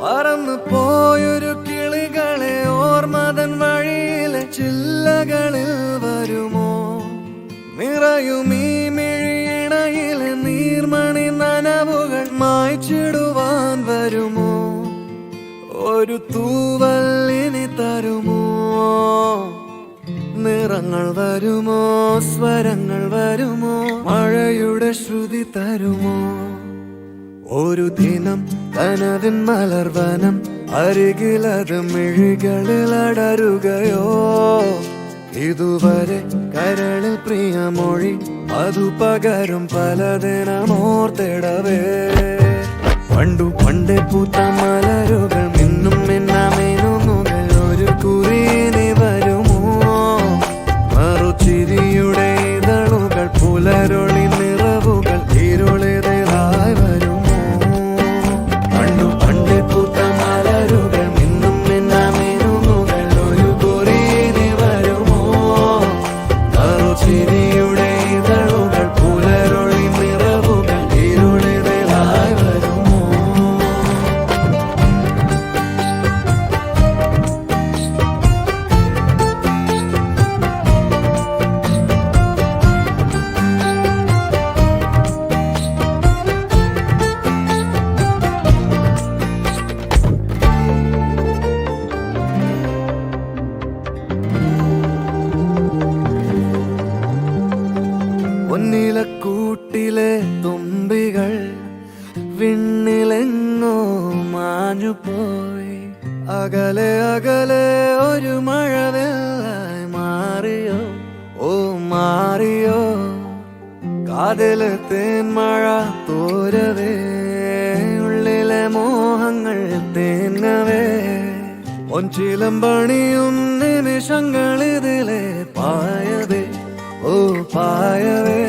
പറന്നു പോയൊരു കിളികളെ ഓർമ്മതൻ വഴിയിലെ ചില്ലകളിൽ വരുമോ? നിറയും ഈ മിഴിയിണയിലെ നീർമണി നനവുകൾ മായ്ച്ചിടുവാൻ വരുമോ? ഒരു തൂവല്ലിനി തരുമോ? നിറങ്ങൾ വരുമോ? സ്വരങ്ങൾ വരുമോ? മഴയുടെ ശ്രുതി തരുമോ? ഒരു ദിനം കനവിൻ മലർവനം അരികിലത് മിഴികളിൽ അടരുകയോ? ഇതുവരെ കരളിൽ പ്രിയമൊഴി അതു പകരും പലതിനമോർത്തിടവേ. പണ്ടു പണ്ടേ പൂത്ത മലരുകൾ മിന്നും മിന്നാമേനുന്നുകൾ ഒരു കുറിയിനി വരുമോ? മറുചിരിയുടെ ഇതളുകൾ പുലരൊളി നിറവുകൾ ഇരുളിതായി വരുമോ? പണ്ടു പണ്ടേ പൂത്ത മലരുകൾ മിന്നും മിന്നാമേനുന്നുകൾ ഒരു കുറിയിനി വരുമോ? മറുചിരിയുടെ ഇതളുകൾ പുലരൊളി നിറവുകൾ ഇരുളിതായി വരുമോ? പൊന്നിലക്കൂട്ടിലെ തുമ്പികൾ വിണ്ണിലെങ്ങോ മാഞ്ഞുപോയി. അകലെ അകലെ ഒരു മഴവെള്ളായി മാറിയോ? ഓ മാറിയോ? കാതിലെ തേൻമഴ തോരവേ, ഉള്ളിലെ മോഹങ്ങൾ തേങ്ങവേ. ഒഞ്ചിലം പണിയും നിമിഷങ്ങളിതിലെ പായവേ, ഓ പായവേ.